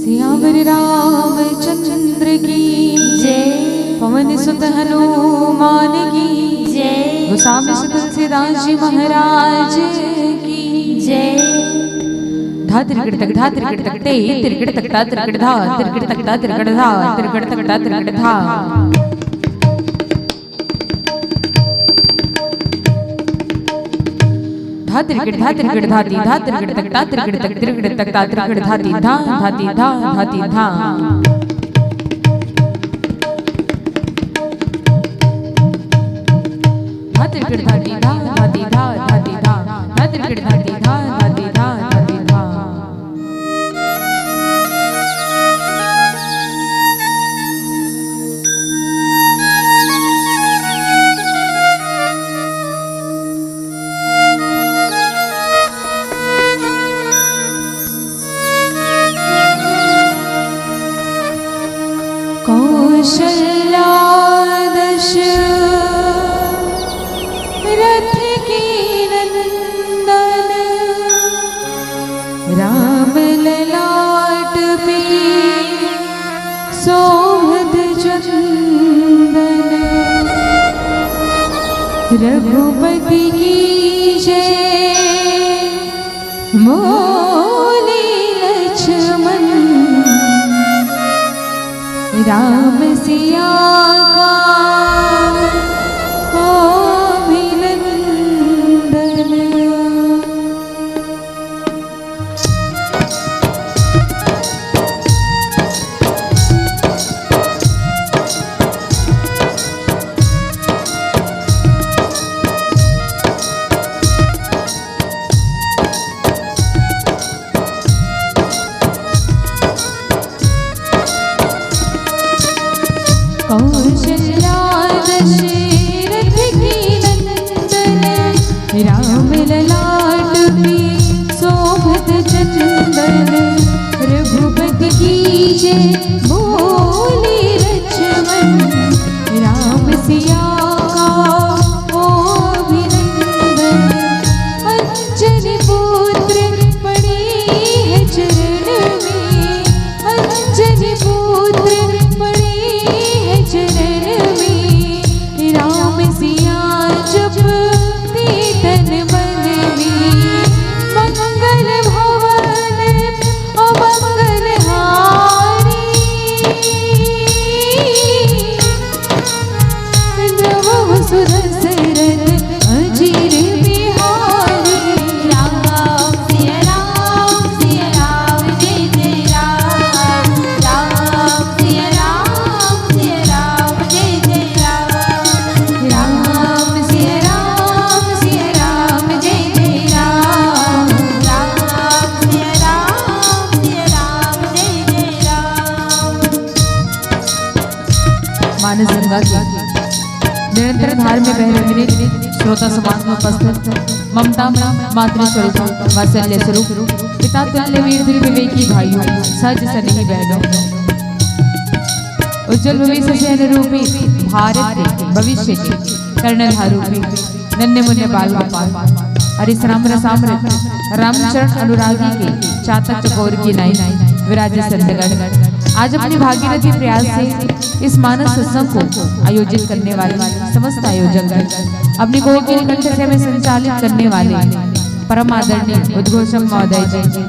सियावर रामचंद्र की जय। पवन सुत हनुमान की जय। गोसावी सुत तुलसीदास जी महाराज की जय। धा त्रिकट तक धा त्रिकट तक ते त्रिकट तक ता त्रिकट धा त्रिकट तक ता त्रिकट धा त्रिकट तक ता त्रिकट धा धा त्रिकट धाती धा त्रिकट तक ता त्रिकट तक त्रिकट तक ता त्रिकट धाती धा धाती धा धाती धा धा त्रिकट धाती धा धाती धा धाती धा धा त्रिकट धाती धा धाती धा धाती धा। कौशल्या दशरथ की नंदन राम ललाट पे सोहद चंदन रघुपति की जय मोली लक्ष्मण राम सिया का अभिनंदन। कौशल्या दशरथ की नंदन राम ललाट पे शोभत चंदन रघुपति की जय बोले लक्ष्मण राम सिया का अभिनंदन। अंजनी पुत्र पड़े है चरण में अंजनी पुत्र पड़े चरण में राम सिया जपते तन मन में मंगल भवन अमंगल हारी नव सुदशरथ अजीर बिहारी राम सिया राम जय जय राम राम सिया राम जय जय राम सिया राम जय जय राम सिया राम जय जय राम। मानस गंगा की निरंतर धार में बह रहे श्रोता समाज में उपस्थित ममता मातृ स्वरूप वात्सल्य स्वरूप पिता तुल्य वीर विवेकी भाइयों सज सनेही बहनों उज्जवल भविष्य से अनुरूपी भारत के भविष्य की कर्णधारूपी नन्हे मुन्ने बाल गोपाल हरिश्राम रसामृत रामचरण अनुरागी के चातक चकोर की नाई विराज संतगण आज अपनी भागीरथी प्रयास से इस मानस सत्संग को आयोजित करने वाले समस्त आयोजक अपनी गोपी कंठ से में संचालित करने वाले परम आदरणीय उद्घोषक महोदय जी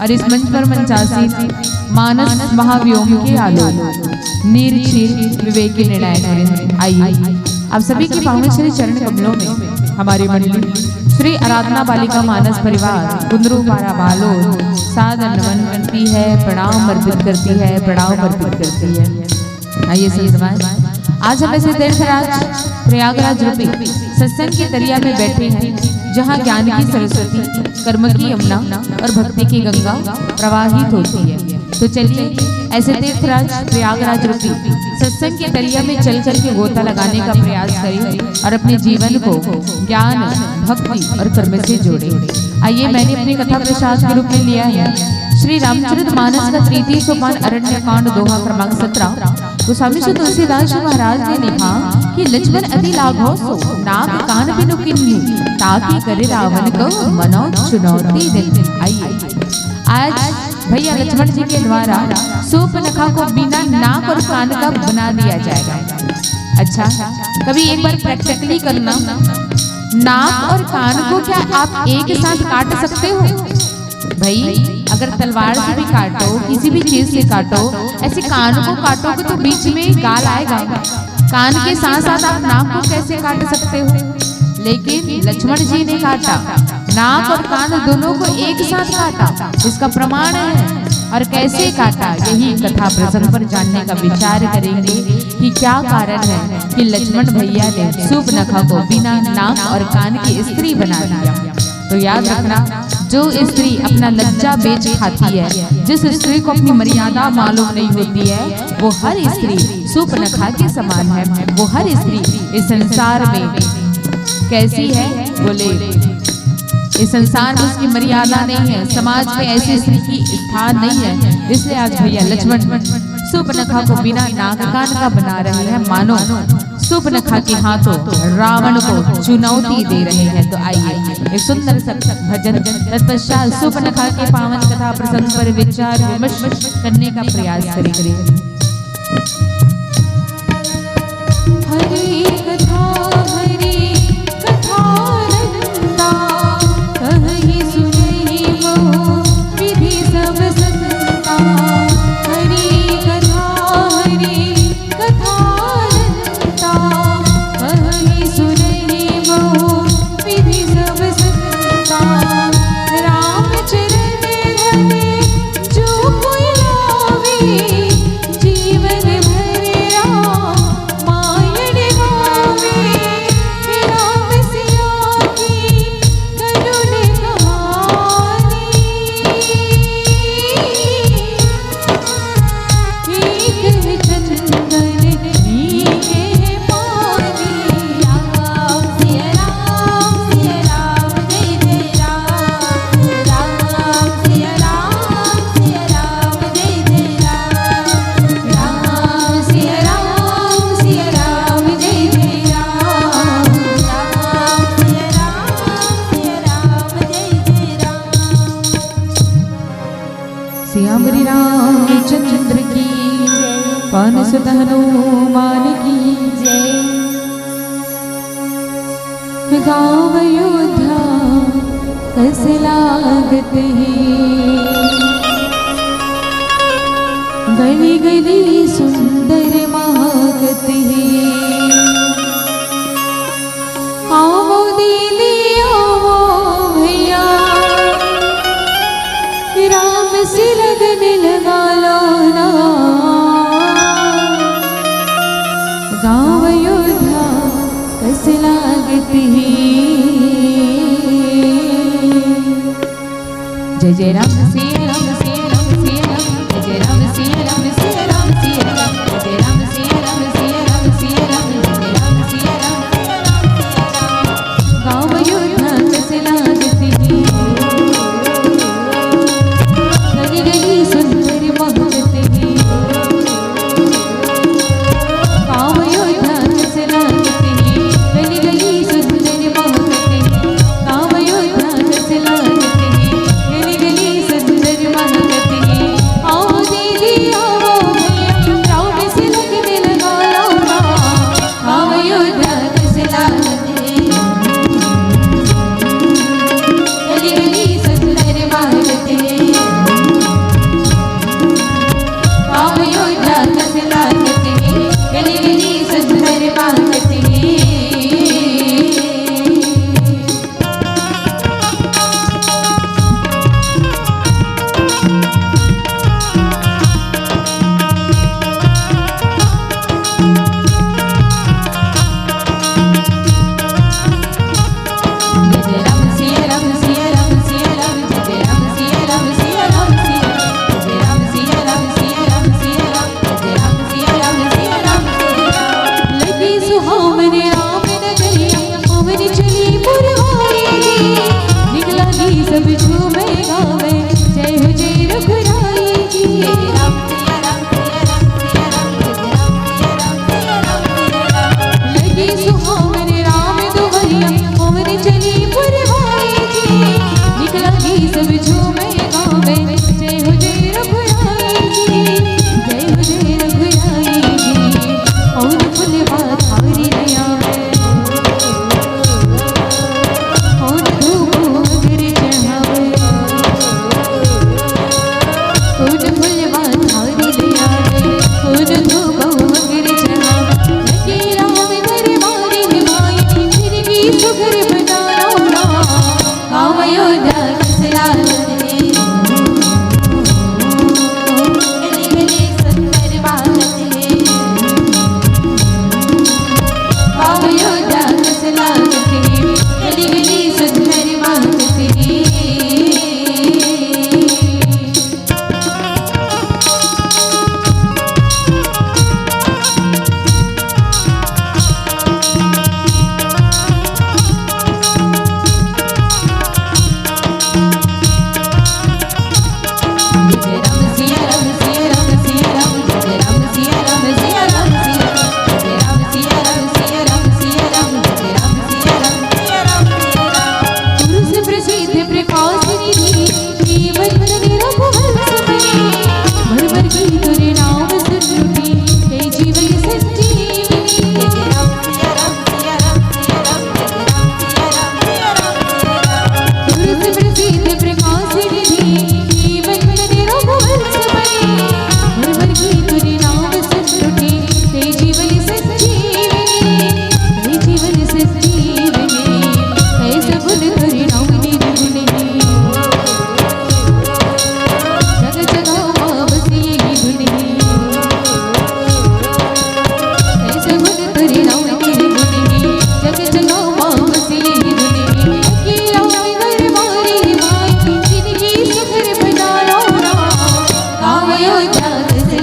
और इस मंच पर मंचासीन मानस महाव्योम के आलोक नीर क्षीर विवेक के निर्णायक आइए आप सभी के पावन श्री चरण कमलों में हमारी मंडली श्री आराधना बालिका मानस परिवार कुंदरू पारा बालो सादर नमन करती है प्रणाम अर्पित करती है प्रणाम अर्पित करती है। आइए संतमाए आज हम ऐसे तीर्थराज प्रयागराज रूपी सत्संग की दरिया में बैठे हैं जहाँ ज्ञान की सरस्वती कर्म की यमुना और भक्ति की गंगा प्रवाहित होती है। तो चलिए ऐसे तीर्थराज प्रयागराज रूपी सत्संग की दरिया में चल चल के गोता लगाने का प्रयास करें और अपने जीवन को ज्ञान भक्ति और कर्म से जोड़े। आइए मैंने अपनी कथा प्रसाद के रूप में लिया है श्री रामचरित मानस का तृतीय सोपान अरण्य कांड दोहा क्रमांक 17। गोस्वामी श्री तुलसीदास जी महाराज ने लिखा कि लक्ष्मण अति लाघव सो नाक कान बिनु किन्हीं ताकि करे रावण को मनो चुनौती दे। आइए आज भैया लक्ष्मण जी के द्वारा सूर्पनखा को बिना नाक और कान का बना दिया जाएगा। अच्छा, कभी एक बार प्रैक्टिकली करना, नाक और कान को क्या आप एक साथ काट सकते हो? भाई अगर तलवार से भी काटो, किसी भी चीज से काटो, ऐसे कान को काटोगे तो बीच में गाल आएगा। कान के साथ साथ आप नाक को कैसे काट सकते हो? लेकिन लक्ष्मण जी ने काटा, नाक और कान दोनों को एक साथ काटा। इसका प्रमाण है। और कैसे काटा, यही कथा प्रसंग पर जानने का विचार करेंगे कि क्या कारण है कि लक्ष्मण भैया ने सूर्पनखा को बिना नाक और कान की स्त्री बना दिया। तो याद रखना, जो स्त्री अपना लज्जा बेच खाती है, जिस स्त्री को अपनी मर्यादा मालूम नहीं होती है, वो हर स्त्री सूर्पनखा के समान है। वो हर स्त्री इस संसार में कैसी है? बोले, इस संसार में उसकी मर्यादा नहीं है, समाज में ऐसी स्त्री की स्थान नहीं है। इसलिए आज भैया लक्ष्मण सूर्पनखा को बिना नाक कान का बना रहे हैं, मानो सूर्पनखा के हाथों रावण को चुनौती दे रहे हैं। तो आइए एक सुंदर सा भजन, तत्पश्चात सूर्पनखा के पावन कथा प्रसंग पर विचार विमर्श करने का प्रयास करेंगे। हरि कथा हरि कथा नंदा, कहि सुनहि मोह विधि सब संता। हरि कथा नंदा, कहि सुनहि मोह विधि सब संता। रामचरण धने जो कोई लावे, जीवन भर रामायण गावे। राम सिया की करुण कहानी, एक चंदन नीके पानी। राम सिया राम जय जय राम। राम सिया राम जय जय राम। राम सिया राम जय जय राम। राम सिया राम जय जय राम। श्यामरी रामचंद्र की, पवन सुत हनुमान की जय। गाँव अयोध्या कस लागत है, गली गली सुंदर महकत है। आओ दीदी आओ भैया, राम से लगन लगा लो ना। गाँव अयोध्या कस लागत है। जय जय राम श्री राम श्री राम श्री राम, जय जय राम श्री राम श्री राम श्री राम, जय जय राम श्री राम श्री राम श्री राम, जय जय राम श्री राम श्री राम। गाँव अयोध्या कस लागत है, गली गली सुंदर महकत है। गाँव अयोध्या कस लागत है, गली गली सुंदर महकत है। गाँव अयोध्या कस लागत है, गली गली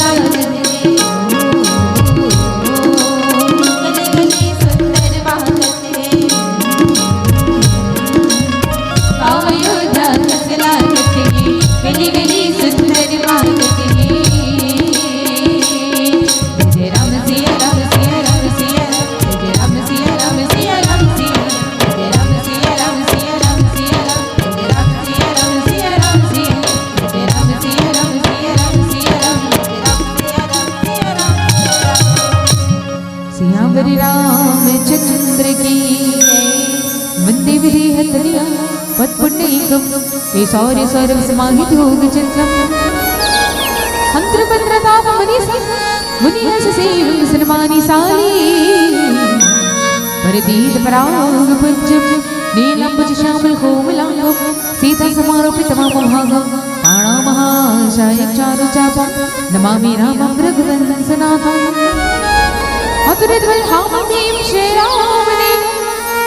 लागते गली गली सुंदर बागते अयोध्या कस लागते गली गली सुंदर बागते जय राम सिया राम सिया राम सिया जय राम सिया राम सिया राम सिया जय राम सिया राम सिया राम सिया जय राम सिया राम सिया राम सिया जय राम सिया राम सिया राम सिया राम जय राम सिया राम सिया राम सियावरी रामचंद्र की वंदे विदेहतनिया पद पुण्यकम हे सौर्य सौरभ समाहित योग चित्रम हंत्र पंद्रताप मनीषी मुनियस सेवक सन्मानी साली परदीद पराग पंचम नीलंबुज श्यामल कोमलांगम सीता समारोपित महाभागम प्राणा महाशाय चारु चापम नमामि रामं रघुवंशनाथम अतुलितबल हामदेव श्री रामने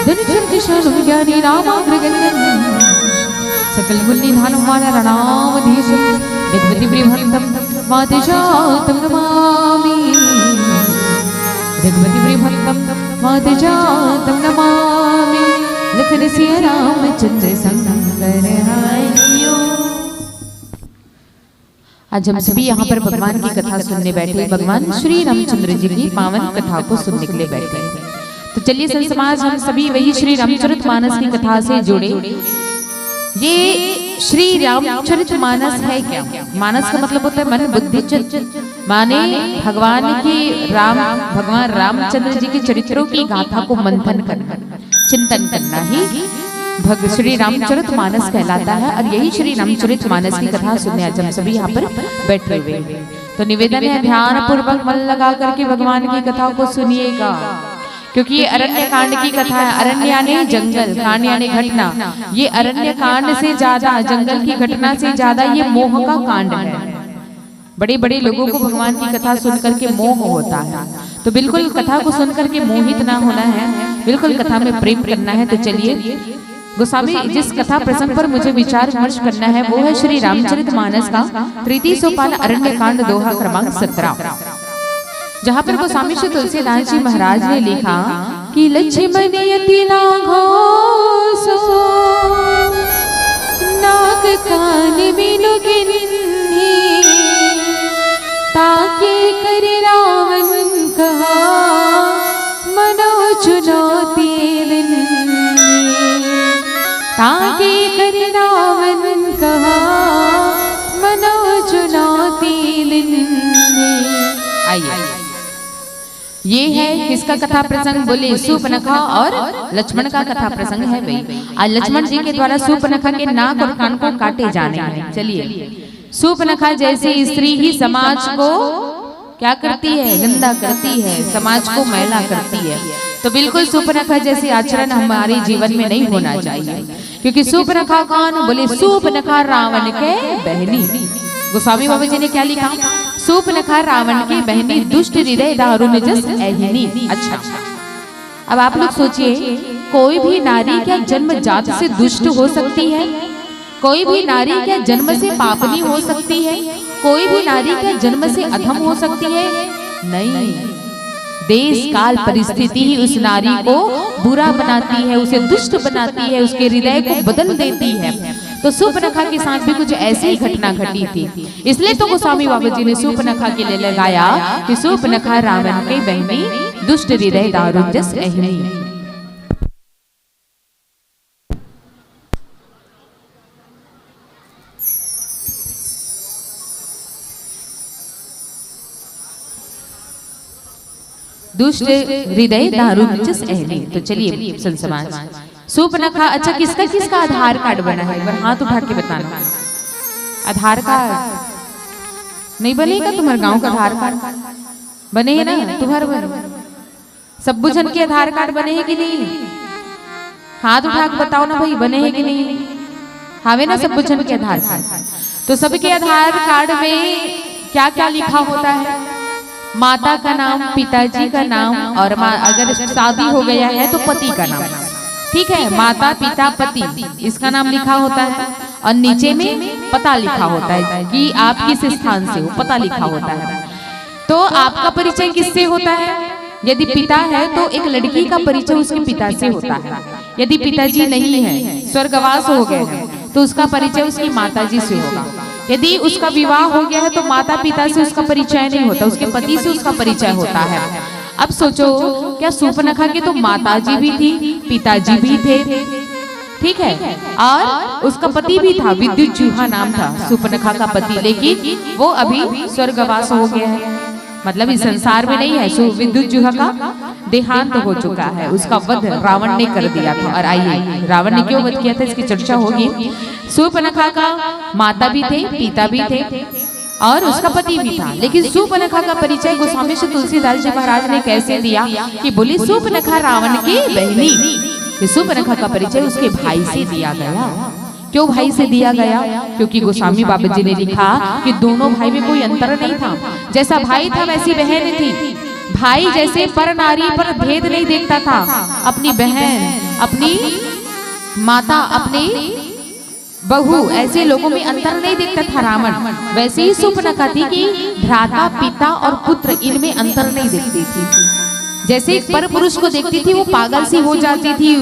धनुषं किशोरं ज्ञानी रामाग्रगण्यं सकल मुनि धानुमान रणावधीशं जगवति प्रियभक्तं मातजातं नमामि जगवति प्रियभक्तं मातजातं नमामि लखन सिया रामचंद्र संकर हरियो। आज हम सभी यहाँ पर भगवान की कथा सुनने बैठे, भगवान श्री रामचंद्र जी की पावन कथा को सुनने के लिए बैठे। तो चलिए संत समाज हम सभी वही श्री रामचरितमानस की कथा से जुड़े। ये श्री रामचरितमानस है क्या? मानस का मतलब होता है मन बुद्धि चित्त, माने भगवान रामचंद्र जी के चरित्रों की गाथा को मंथन करना, चिंतन करना ही श्री रामचरितमानस कहलाता है। और यही श्री रामचरितमानस की कथा सुनने आज हम सभी यहाँ पर बैठे हुए हैं। तो निवेदन है ध्यान पूर्वक मन लगा करके भगवान की कथा को सुनिएगा, क्योंकि ये अरण्य कांड की कथा है। अरण्य यानी जंगल, कांड यानी घटना। ये अरण्य कांड से ज्यादा, जंगल की घटना से ज्यादा ये मोह का कांड है। बड़े बड़े लोगों को भगवान की कथा सुन करके मोह होता है, तो बिल्कुल कथा को सुन करके मोहित ना होना है, बिल्कुल कथा में प्रेम करना है। तो चलिए गोस्वामी जिस कथा प्रसंग पर मुझे विचार विमर्श करना है वो है श्री रामचरितमानस का तृतीय सोपान अरण्य कांड दोहा क्रमांक 17, जहाँ पर गोस्वामी श्री तुलसीदास जी महाराज ने लिखा कि लक्ष्मण यति लाघो सो नाग कान बिनु गिन्ही ताके कर रावण कहा मनो चुनौती ताके कर रावण कहा मनो चुनौती आइए ये है किसका कथा प्रसंग? बोले सूर्पनखा और लक्ष्मण का कथा प्रसंग है भाई। आज लक्ष्मण जी के द्वारा सूर्पनखा के नाक और कान को काटे जाने हैं। चलिए सूर्पनखा जैसी स्त्री ही समाज को क्या करती है? निंदा करती है, समाज को मैला करती है। तो बिल्कुल सूर्पनखा जैसी आचरण हमारे जीवन में नहीं होना चाहिए, क्योंकि सूर्पनखा कौन? बोले सूर्पनखा रावण के बहनी। गोस्वामी बाबा जी ने क्या लिखा? सूर्पनखा रावण की बहनी दुष्ट हृदय दारुण जस अहिनी। अच्छा, अब आप लोग सोचिए, कोई भी नारी क्या जन्म जात से दुष्ट हो सकती है? कोई भी नारी क्या जन्म से पापनी हो सकती है? कोई भी नारी क्या जन्म से अधम हो सकती है? नहीं, देश काल परिस्थिति ही उस नारी को बुरा बनाती है, उसे दुष्ट बनाती है, उसके हृदय को बदल देती है। तो सूर्पनखा के साथ भी कुछ ऐसी ही घटना घटी थी। इसलिए तो गोस्वामी बाबा जी ने सूर्पनखा के लिए लगाया कि सूर्पनखा रावण की बहनी दुष्ट हृदय दारुण जस अहिनी। दुष्ट हृदय दारुण जस अहिनी। तो चलिए संत समाज सूर्पनखा, अच्छा किसका किसका आधार कार्ड बना है? एक बार हाथ उठा के बताना। आधार कार्ड नहीं बनेगा? तुम्हारे गांव का आधार कार्ड बने है ना? तुम्हारे सब जन के आधार कार्ड बने हैं कि नहीं? हाथ उठा के बताओ ना भाई, बने हैं कि नहीं? हावे ना सब जन के आधार कार्ड। तो सबके आधार कार्ड में क्या क्या लिखा होता है? माता का नाम, पिताजी का नाम, और अगर शादी हो गया है तो पति का नाम। ठीक है, माता पिता पति इसका नाम लिखा होता है। और नीचे में पता लिखा होता है कि आप किस स्थान से हो, पता लिखा होता है। तो आपका परिचय किससे होता है? यदि पिता है तो एक लड़की का परिचय उसके पिता से होता है। यदि पिताजी नहीं है, स्वर्गवास हो गए हैं, तो उसका परिचय उसकी माताजी से होगा। यदि उसका विवाह हो गया है तो माता पिता से उसका परिचय नहीं होता, उसके पति से उसका परिचय होता है। अब सोचो, क्या सूर्पनखा के तो माताजी भी थी, पिताजी भी थे, ठीक है, और उसका पति भी था, विद्युज्जिह्वा नाम था सूर्पनखा का पति, लेकिन वो अभी स्वर्गवास हो गया है, मतलब इस संसार में नहीं है। विद्युज्जिह्वा का देहांत हो चुका है, उसका वध रावण ने कर दिया था। और आइए, रावण ने क्यों वध किया था इसकी चर्चा होगी। सूर्पनखा का माता भी थे, पिता भी थे और उसका पति भी था, लेकिन सूर्पनखा का परिचय गोस्वामी श्री तुलसीदास जी महाराज ने कैसे दिया कि बोली सूर्पनखा रावण की बहनी। सूर्पनखा का परिचय उसके भाई से दिया गया। क्यों भाई से दिया गया? क्योंकि गोस्वामी बाबा जी ने लिखा कि दोनों भाई में कोई अंतर नहीं था, जैसा भाई था वैसी बहन थी। भाई जैसे पर नारी पर भेद नहीं देखता था, अपनी बहन, अपनी माता, अपनी बहू, ऐसे लोगों में अंतर नहीं देखता था रावण। वैसे ही सूर्पनखा थी कि भ्राता, पिता और पुत्र, इनमें अंतर नहीं देखती थी। जैसे एक पर पुरुष को देखती थी वो पागल सी हो जाती थी,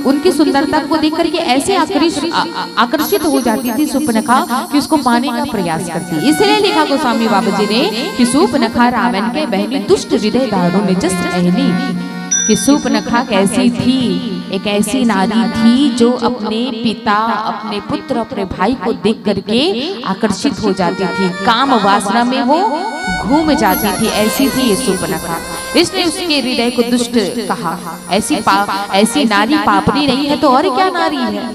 उनकी सुंदरता को देख करके ऐसे आकर्षित हो जाती थी सूर्पनखा कि उसको पाने का प्रयास करती। इसलिए लिखा गोस्वामी बाबा जी ने कि सूर्पनखा रावण के बहनी, दुष्ट हृदय दारुण निजस अहनी। कि सूर्पनखा कैसी थी? एक ऐसी नारी थी जो अपने पिता, अपने पुत्र, अपने भाई को देख करके आकर्षित हो जाती थी, काम वासना में वो घूम जाती थी, ऐसी थी ये सूर्पनखा। इसने उसके हृदय को दुष्ट कहा। ऐसी नारी पापनी नहीं है तो और क्या नारी है,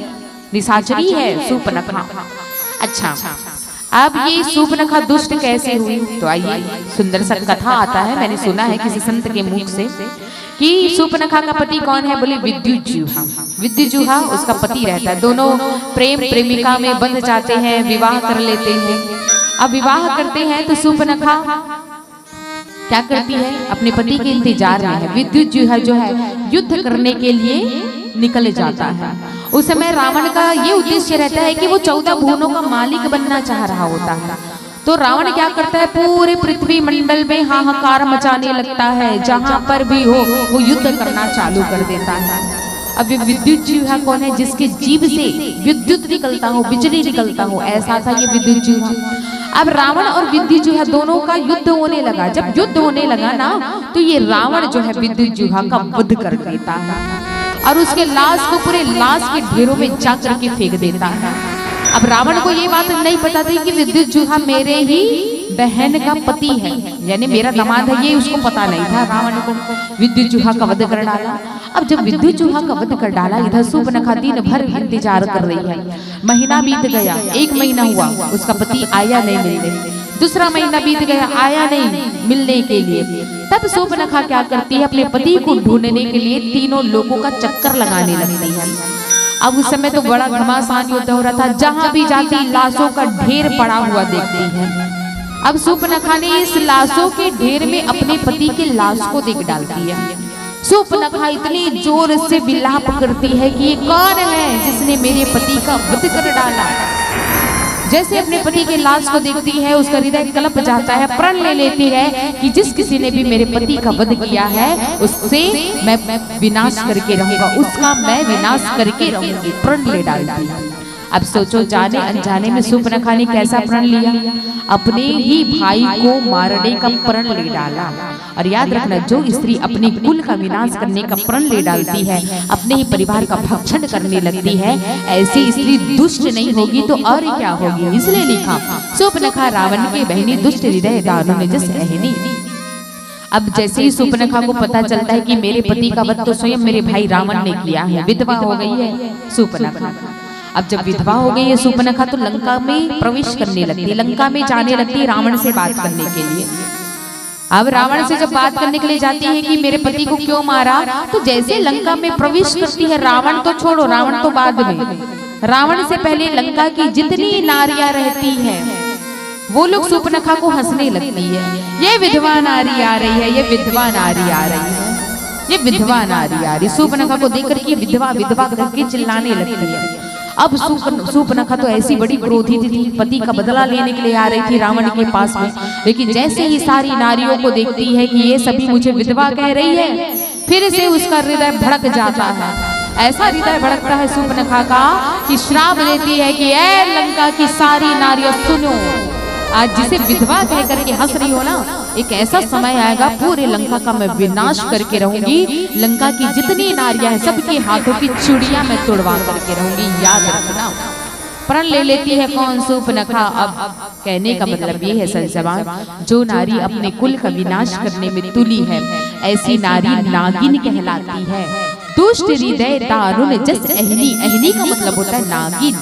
निशाचरी है सूर्पनखा। अच्छा, अब ये सूर्पनखा दुष्ट कैसे हुई? तो आइए, सुंदर सा कथा आता है, मैंने सुना है किसी संत के मुख से कि सूर्पनखा का पति कौन है? बोले विद्युज्जिह्वा। विद्युज्जिह्वा उसका पति रहता है। दोनों प्रेम प्रेमिका में बंध जाते हैं, विवाह कर लेते हैं। अब विवाह करते हैं तो सूर्पनखा क्या करती है? अपने पति के इंतजार में है। विद्युज्जिह्वा जो है युद्ध करने के लिए निकल जाता है। उस समय रावण का ये उद्देश्य रहता है कि वो 14 भुवनों का मालिक बनना चाह रहा होता है। तो रावण क्या करता है? पूरे पृथ्वी मंडल में हाहाकार मचाने लगता है, जहां पर भी हो वो युद्ध करना चालू कर देता है। अब विद्युज्जिह्वा कौन है? जिसके जीभ से विद्युत निकलता हो, बिजली निकलता हो, ऐसा था ये विद्युज्जिह्वा। अब रावण और विद्युज्जिह्वा दोनों का युद्ध होने लगा। जब युद्ध होने लगा ना, तो ये रावण जो है विद्युज्जिह्वा का वध कर देता है और उसके लाश को पूरे लाश के ढेरों में जा करके फेंक देता है। अब रावण को ये बात नहीं पता थी कि विद्युज्जिह्वा मेरे ही बहन का पति है, यानी मेरा दामाद है, ये उसको पता नहीं था। रावण को विद्युज्जिह्वा का वध कर डाला। अब जब विद्युज्जिह्वा का वध कर डाला, इधर सूर्पनखा दिन भर इंतजार कर रही है। महीना बीत गया, 1 महीना हुआ, उसका पति आया नहीं मिलने। दूसरा महीना बीत गया, आया नहीं मिलने के लिए। तब सूर्पनखा क्या करती है? अपने पति को ढूंढने के लिए तीनों लोगों का चक्कर लगाने लगती है। अब उस समय तो बड़ा घमासान युद्ध हो रहा था, जहां भी जाती लाशों का ढेर पड़ा हुआ देखती है। अब सूर्पनखा ने इस लाशों के ढेर में अपने पति के लाश को देख डालती है। सूर्पनखा इतनी जोर से विलाप करती है कि ये कौन है जिसने मेरे पति का वध कर डाला। जैसे अपने पति के लाश को देखती है, उसका हृदय कलप जाता है, प्रण ले लेती है कि जिस किसी ने भी मेरे पति का वध किया है उससे मैं विनाश करके रहूंगा, उसका मैं विनाश करके रहूंगी। प्रण ले डालती है। अब सोचो, जाने अनजाने में सूर्पनखा ने कैसा प्रण लिया? अपने ही भाई को मारने का प्रण ले डाला। और याद रखना, जो स्त्री अपने कुल का विनाश करने का प्रण ले डालती है, अपने ही परिवार का भक्षण करने लगती है, ऐसी स्त्री दुष्ट नहीं होगी तो और क्या होगी। इसलिए लिखा, सूर्पनखा रावण की बहनी, दुष्ट हृदय दारुण निजस अहनी। अब जैसे ही सूर्पनखा को पता चलता है कि मेरे पति का वध तो स्वयं मेरे भाई रावण ने किया है, विधवा हो गई है सूर्पनखा। अब जब विधवा हो गई है सूर्पनखा, तो लंका में प्रवेश करने लगती, लंका में जाने लगती रावण से बात करने के लिए। अब रावण से जब बात करने के लिए जाती है कि मेरे पति को क्यों मारा, तो जैसे लंका में प्रवेश करती है, रावण तो छोड़ो, रावण तो बाद में, रावण से पहले लंका की जितनी नारियां रहती हैं वो लोग सूर्पनखा को हंसने लगती है। ये विधवा नारी आ रही है, ये विधवा नारी आ रही है, ये विधवा नारी आ रही। सूर्पनखा को देख करके विधवा विधवा करके चिल्लाने लगती है। अब सूर्पनखा तो ऐसी बड़ी क्रोधित थी, पति का बदला लेने के लिए आ रही थी रावण के पास में। लेकिन जैसे ही सारी नारियों को देखती है कि ये सभी मुझे विधवा कह रही है, फिर से उसका हृदय भड़क जाता है। ऐसा हृदय भड़कता है सूर्पनखा का कि श्राप देती है कि ऐ लंका की सारी नारियों सुनो, आज जिसे विधवा कह करके हंस रही हो ना, एक ऐसा समय आएगा पूरे लंका का मैं विनाश करके रहूंगी। लंका की जितनी नारियां हैं सबके हाथों की चूड़ियां मैं तोड़वा करके रहूंगी, याद रखना। प्रण ले लेती है कौन? सूर्पनखा। अब कहने का मतलब ये है संजवान, जो नारी अपने कुल का विनाश करने में तुली है, ऐसी नारी नागिन कहलाती है। दुष्ट हृदय दारुण जस अहनी, अहनी का मतलब होता है नागिन।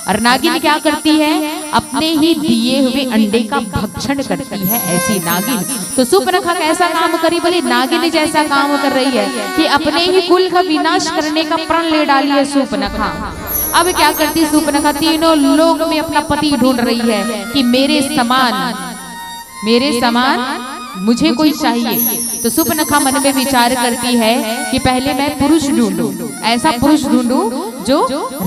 और नागिन क्या करती है? अपने ही दिए हुए अंडे का भक्षण करती है, ऐसी नागिन। तो सूर्पनखा कैसा काम करी? बोले नागिन जैसा काम कर रही है कि अपने ही कुल का विनाश करने का प्रण ले डाली है सूर्पनखा। अब क्या करती सूर्पनखा? तीनों लोक में अपना पति ढूंढ रही है कि मेरे समान मुझे कोई चाहिए। तो सूर्पनखा मन में विचार करती है कि पहले मैं पुरुष ढूंढूं, ऐसा पुरुष ढूंढूं जो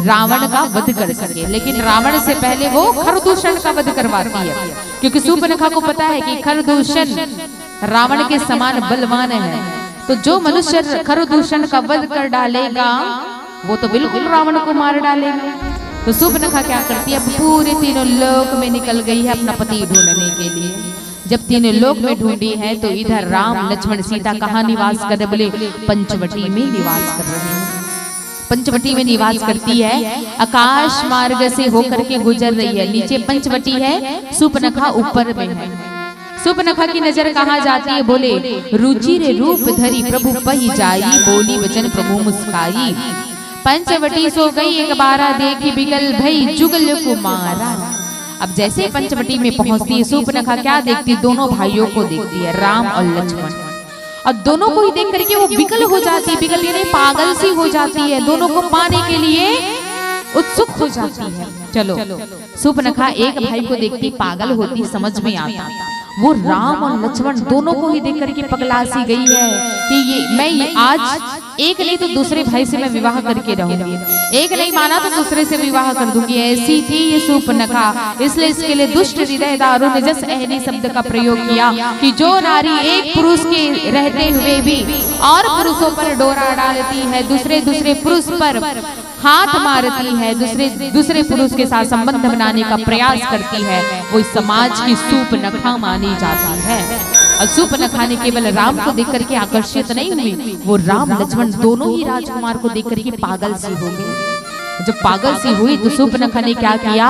रावण का वध कर सके। लेकिन रावण से पहले वो खरदूषण का वध करवाती है, क्योंकि सूर्पनखा को पता है कि खरदूषण रावण के समान बलवान है। तो जो मनुष्य खरदूषण का वध कर डालेगा वो तो बिल्कुल रावण को मार डालेगा। तो सूर्पनखा क्या करती है? पूरे तीनों लोक में निकल गई है अपना पति ढूंढने के लिए। जब तीनों लोक में ढूंढी है तो इधर राम लक्ष्मण सीता कहाँ निवास कर रहे? बोले पंचवटी में निवास कर रहे हैं। पंचवटी में निवास करती है, आकाश मार्ग से होकर के गुजर रही है। नीचे पंचवटी है, सूर्पनखा ऊपर में है। सूर्पनखा की नजर कहाँ जाती है? बोले रुचिर रूप धरी प्रभु पही जाई, बोली वचन प्रभु मुस्काई। पंचवटी सो गई एक बारा, देखी बिगल भई जुगल कुमारा। अब जैसे पंचवटी में पहुंचती है सूर्पनखा क्या देखती? दोनों भाइयों को देखती है, राम और लक्ष्मण। और दोनों को ही देख करके वो विकल हो जाती है, विकल यानी पागल सी हो जाती है, दोनों को पाने के लिए उत्सुक हो जाती है। चलो सूर्पनखा एक भाई को देखती पागल होती, समझ में आता वो राम और लक्ष्मण दोनों को ही देख करके पगला सी गई है कि मैं आज एक नहीं तो दूसरे भाई से मैं विवाह करके रहूंगी, एक नहीं माना तो दूसरे से विवाह कर दूंगी। ऐसी थी ये सूर्पनखा। इसलिए इसके लिए दुष्ट हृदय दारुण जस अहनी शब्द का प्रयोग किया कि जो नारी एक पुरुष के रहते हुए भी और पुरुषों पर डोरा डालती है, दूसरे पुरुष पर हाथ मारती है, दूसरे पुरुष के साथ संबंध बनाने का प्रयास करती है, वो इस समाज की सूर्पनखा मानी जाती है। और सूर्पनखा ने केवल राम को देख करके आकर्षित नहीं हुई, वो राम लक्ष्मण दोनों ही राजकुमार को देख करके पागल सी हो गई। जब पागल सी हुई तो सूर्पनखा ने क्या किया?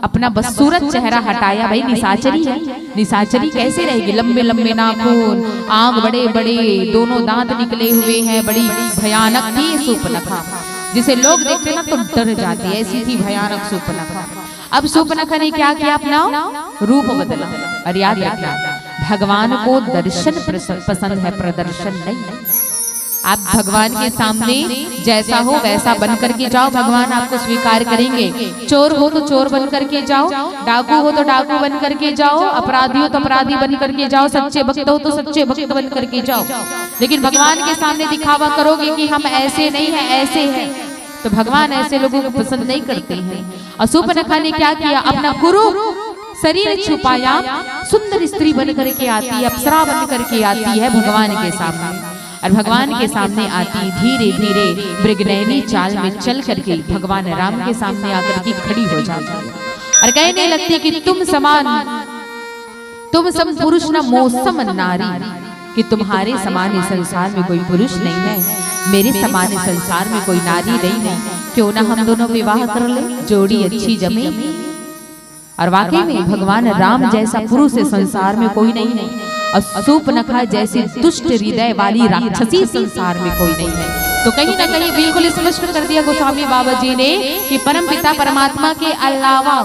अपना बदसूरत चेहरा हटाया। भाई निशाचरी है, निशाचरी कैसे रहेगी? लंबे लंबे नाखून, आंख बड़े बड़े, दोनों दांत निकले हुए हैं, बड़ी भयानक थी सूर्पनखा, जिसे लोग देखते ना तो डर जाते, ऐसी थी भयानक सूर्पनखा। अब सूर्पनखा ने क्या किया? अपना रूप बदला। और याद रखना, भगवान को दर्शन पसंद है, प्रदर्शन नहीं। आप भगवान के सामने जैसा हो वैसा बन करके जाओ, भगवान आपको स्वीकार करेंगे। चोर हो तो चोर बन करके जाओ, डाकू हो तो डाकू बन करके जाओ, अपराधी हो तो अपराधी बन करके जाओ, सच्चे भक्त हो तो सच्चे भक्त बन करके जाओ। लेकिन भगवान के सामने दिखावा करोगे कि हम ऐसे नहीं है, ऐसे हैं, तो भगवान ऐसे लोगों को पसंद नहीं करते हैं। और सूर्पनखा ने क्या किया? अपना कुरूप शरीर छुपाया, सुंदर स्त्री बन करके आती है, अप्सरा बन करके आती है भगवान के सामने। और भगवान के सामने आती धीरे धीरे मृगनयनी चाल में चल करके भगवान राम के सामने आकर के खड़ी हो जाती है और कहने लगती कि तुम सम पुरुष न मौसम नारी, कि तुम्हारे समान इस संसार में कोई पुरुष नहीं है, मेरे समान इस संसार में कोई नारी नहीं है, क्यों ना हम दोनों विवाह कर ले, जोड़ी अच्छी जमे। और वाकई में भगवान राम जैसा पुरुष इस संसार में कोई नहीं है, और सूर्पनखा जैसी दुष्ट हृदय वाली राक्षसी संसार में कोई नहीं है। तो कहीं ना कहीं बिल्कुल स्पष्ट कर दिया गोस्वामी बाबा जी ने कि परमपिता परमात्मा के अलावा,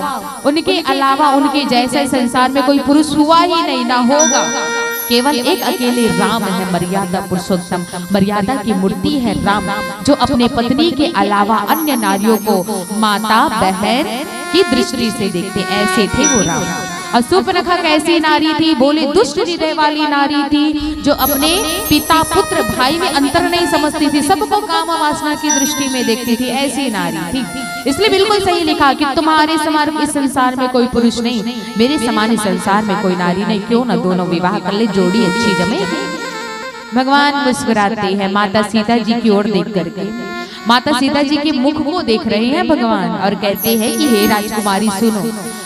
उनके जैसा संसार में कोई पुरुष हुआ ही नहीं, ना होगा। केवल एक अकेले राम है, मर्यादा पुरुषोत्तम, मर्यादा की मूर्ति है राम, जो अपने पत्नी के अलावा अन्य नारियों को माता बहन की दृष्टि से देखते, ऐसे थे वो राम। और सूर्पनखा कैसी नारी थी? बोले दुष्ट हृदय वाली नारी थी, जो अपने पिता पुत्र भाई में अंतर नहीं समझती थी, सबको काम वासना की दृष्टि में देखती थी, ऐसी नारी थी। इसलिए बिल्कुल सही लिखा कि तुम्हारे समान इस संसार में कोई पुरुष नहीं, मेरे समान इस संसार में कोई नारी नहीं, क्यों ना दोनों विवाह कर ले, जोड़ी अच्छी जमे। भगवान मुस्कुराते हैं माता सीता जी की ओर देख करके। माता सीता जी के मुख को देख रहे हैं भगवान और कहते हैं कि हे राजकुमारी सुनो।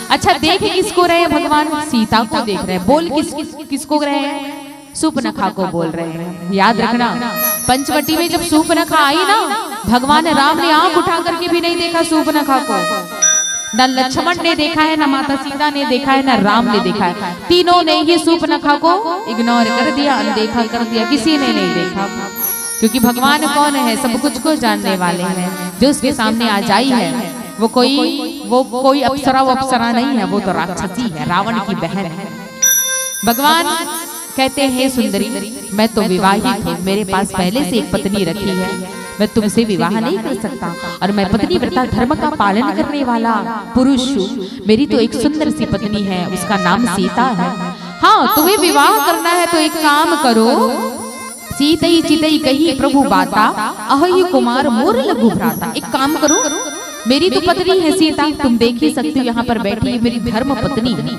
अच्छा देख किसको रहे हैं भगवान? सीता को देख रहे हैं। बोल किसको रहे हैं? सूर्पनखा को बोल रहे हैं। याद रखना पंचवटी में जब सूर्पनखा आई ना, भगवान राम ने आंख उठा करके भी नहीं देखा सूर्पनखा को, न लक्ष्मण ने देखा है, न माता सीता ने देखा है, न राम ने देखा है। तीनों ने ही सूर्पनखा को इग्नोर कर दिया, अनदेखा कर दिया, किसी ने नहीं देखा। क्योंकि भगवान कौन है? सब कुछ को जानने वाले हैं। जो उसके सामने आ जाई है वो कोई अप्सरा अप्सरा नहीं है, वो तो राक्षसी है, रावण की बहन है। भगवान कहते हैं सुंदरी मैं तो विवाहित हूँ, मेरे पास पहले से एक पत्नी रखी है, मैं तुमसे विवाह नहीं कर सकता, और मैं पतिव्रता धर्म का पालन करने वाला पुरुष हूँ। मेरी तो एक सुंदर सी पत्नी है, उसका नाम सीता है। हाँ तुम्हें विवाह करना है तो एक काम करो, सीतई चितई कही प्रभु बाता, अहि कुमार मोर लघु भ्राता। एक काम करो, मेरी तो पत्नी है सीता, तुम देख ही सकते हो यहाँ पर बैठी है, मेरी धर्म पत्नी है,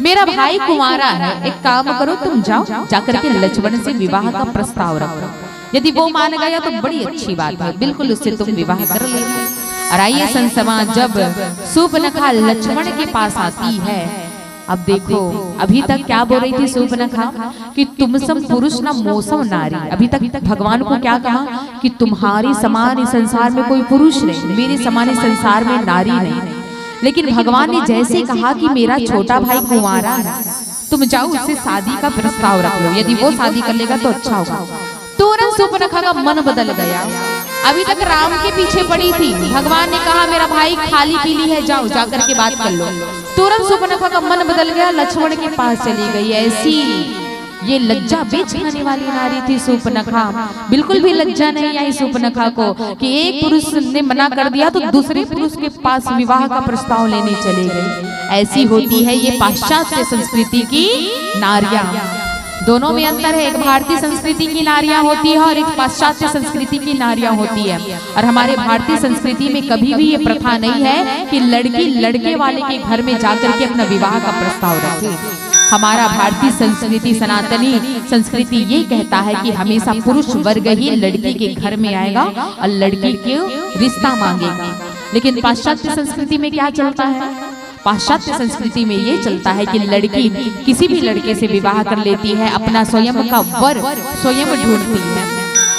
मेरा भाई कुमारा है। एक काम करो तुम जाओ, जाकर के लक्ष्मण से विवाह का प्रस्ताव रखो, यदि वो मान गया तो बड़ी अच्छी बात है, बिल्कुल उससे तुम विवाह कर लेना। और आइए संसमा जब सूर्पनखा लक्ष्मण के पास आती है, अब देखो अभी तक क्या बोल रही थी सूर्पनखा कि तुम सब पुरुष ना मोसम नारी। अभी तक भगवान को क्या कहा कि तुम्हारी समान इस संसार में कोई पुरुष नहीं, मेरे समान इस संसार में नारी नहीं। लेकिन भगवान ने जैसे कहा कि मेरा छोटा भाई कुंवारा है, तुम जाओ उससे शादी का प्रस्ताव रख लो, यदि वो शादी कर लेगा तो अच्छा होगा। तुरंत सूर्पनखा का मन बदल गया। अभी तक राम के पीछे पड़ी थी, भगवान ने कहा मेरा भाई खाली पीली है, जाओ जाकर के बात कर लो। तुरंत सूर्पनखा का मन बदल गया, लक्ष्मण के पास चली गई। ऐसी ये लज्जा बेच खाने वाली नारी थी सूर्पनखा। बिल्कुल भी लज्जा नहीं आई सूर्पनखा को कि एक पुरुष ने मना कर दिया तो दूसरे पुरुष के पास विवाह का प्रस्ताव लेने चली गई। ऐसी होती है ये पाश्चात्य संस्कृति की नारियां। दोनों में अंतर है, एक भारतीय संस्कृति की नारियां होती है और एक पाश्चात्य संस्कृति की नारियां होती है। और हमारे भारतीय संस्कृति में कभी भी ये प्रथा नहीं है कि लड़की लड़के वाले के घर में जाकर के अपना विवाह का प्रस्ताव रखे। हमारा भारतीय संस्कृति सनातनी संस्कृति ये कहता है कि हमेशा पुरुष वर्ग ही लड़की के घर में आएगा और लड़की के रिश्ता मांगेगा। लेकिन पाश्चात्य संस्कृति में क्या चलता है? पाश्चात्य संस्कृति में ये चलता है कि लड़की किसी भी लड़के से विवाह कर लेती है, अपना स्वयं का वर स्वयं ढूंढती है।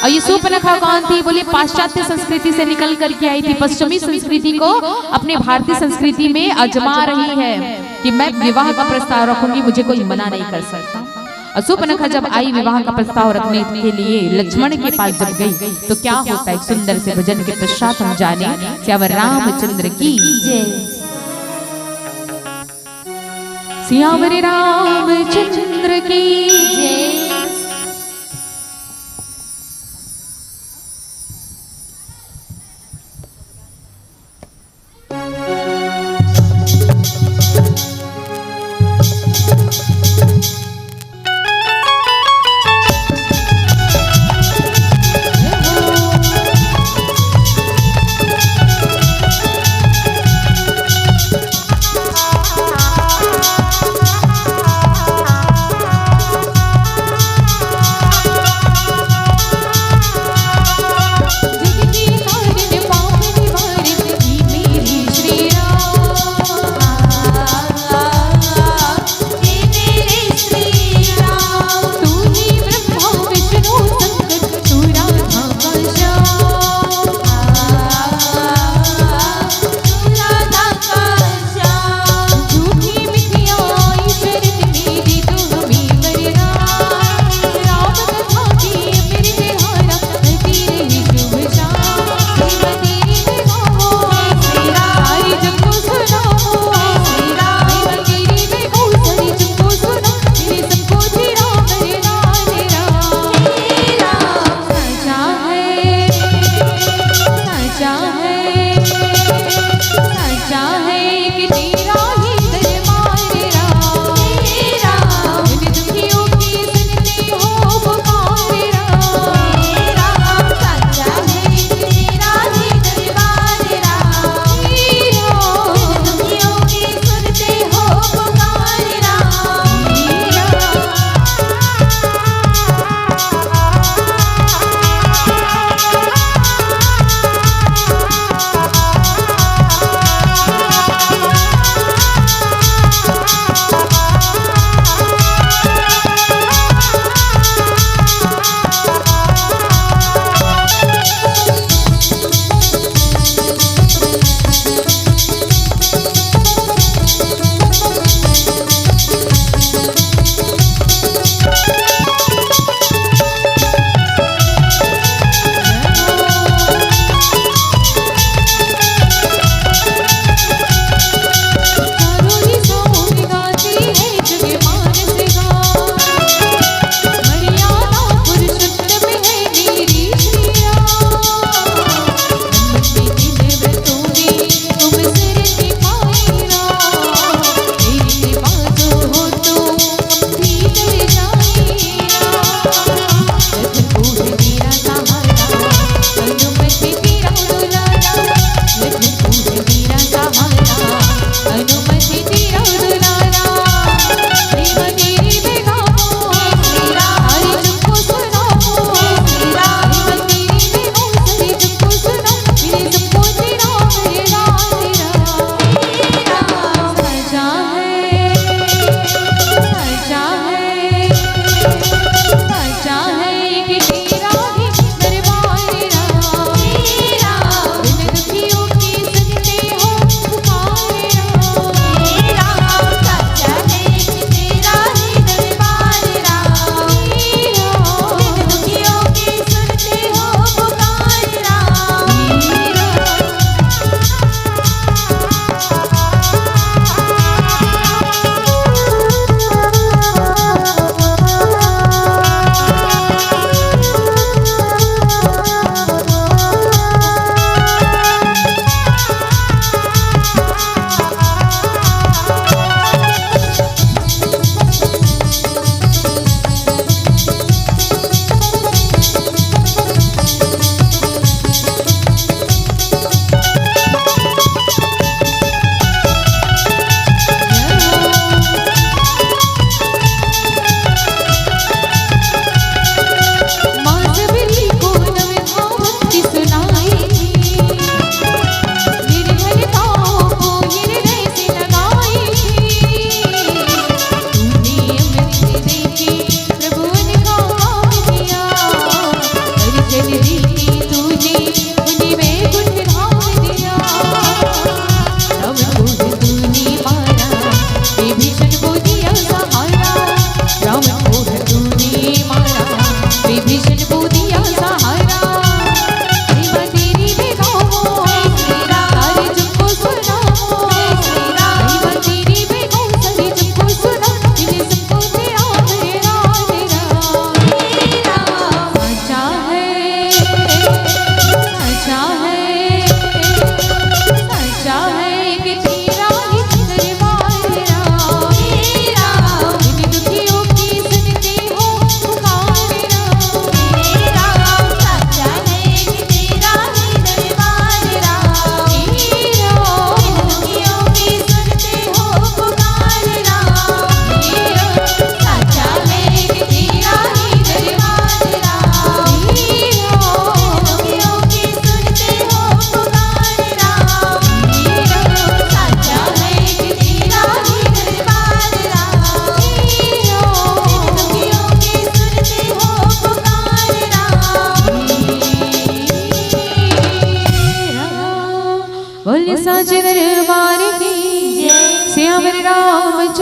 और ये सूर्पनखा कौन थी? बोले पाश्चात्य संस्कृति से निकल करके आई थी, पश्चिमी संस्कृति को अपने भारतीय संस्कृति में आजमा रही है कि मैं विवाह का प्रस्ताव रखूंगी, मुझे कोई मना नहीं कर सकता। और सूर्पनखा जब आई विवाह का प्रस्ताव रखने के लिए लक्ष्मण के पास जब गई तो क्या होता है? एक सुंदर से भजन के पश्चात हम जाने सियावर रामचंद्र की जय। सियावर रामचंद्र की जय।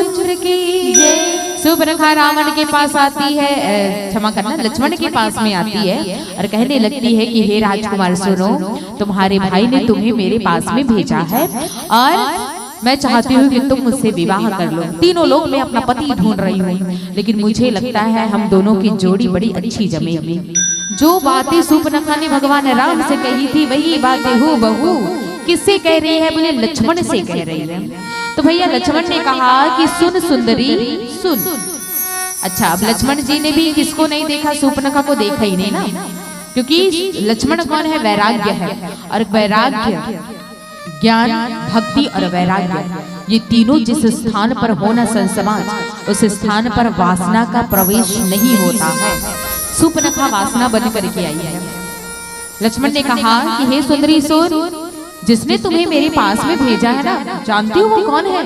रामचंद्र की जय। सुपर्णखा रावण के पास आती है, क्षमा करना, लक्ष्मण के पास में आती है और कहने लगती है कि हे राजकुमार सुनो, तुम्हारे भाई ने तुम्हें मेरे पास में भेजा है और मैं चाहती हूँ कि तुम मुझसे विवाह कर लो। तीनों लोग मैं अपना पति ढूंढ रही हूँ, लेकिन मुझे लगता है हम दोनों की जोड़ी बड़ी अच्छी जमेगी। जो बातें सुपर्णखा ने भगवान राम से कही थी वही बातें हूबहू किससे कह रही है? बोले लक्ष्मण से कह रही है। तो भैया लक्ष्मण ने कहा कि सुन सुंदरी सुन। अच्छा, अब लक्ष्मण जी ने भी किसको नहीं देखा? सुपर्णखा को देखा ही नहीं ना, क्योंकि लक्ष्मण कौन है? वैराग्य है। और वैराग्य, ज्ञान, भक्ति और वैराग्य, ये तीनों जिस स्थान पर होना संसमाज, उस स्थान पर वासना का प्रवेश नहीं होता है। सुपर्णखा वासना बन करके आई है। लक्ष्मण ने कहा कि हे सुंदरी सुन, जिसने तुम्हें मेरे पास में भेजा है ना, जानती हो वो कौन है?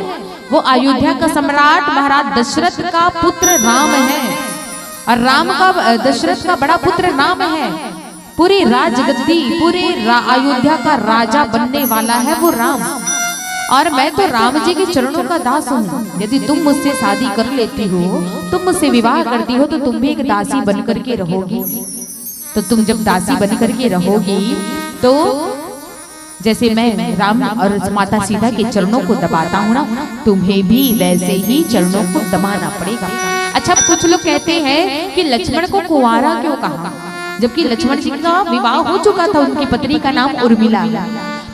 वो अयोध्या का सम्राट महाराज दशरथ का पुत्र राम है। और राम का, दशरथ का बड़ा पुत्र राम है। पूरी राजगद्दी, पूरे अयोध्या का राजा बनने वाला है वो राम। और मैं तो राम जी के चरणों का दास हूँ। यदि तुम मुझसे शादी कर लेती हो, तुम मुझसे विवाह करती हो, तो तुम भी एक दासी बन करके रहोगी। तो तुम जब दासी बन करके रहोगी, तो जैसे मैं राम और माता सीता के चरणों को दबाता हूँ ना, तुम्हें भी वैसे ही चरणों को दबाना पड़ेगा। अच्छा, कुछ लोग कहते हैं कि लक्ष्मण को कुंवारा क्यों कहा, जबकि लक्ष्मण जी का विवाह हो चुका था, उनकी पत्नी का नाम उर्मिला।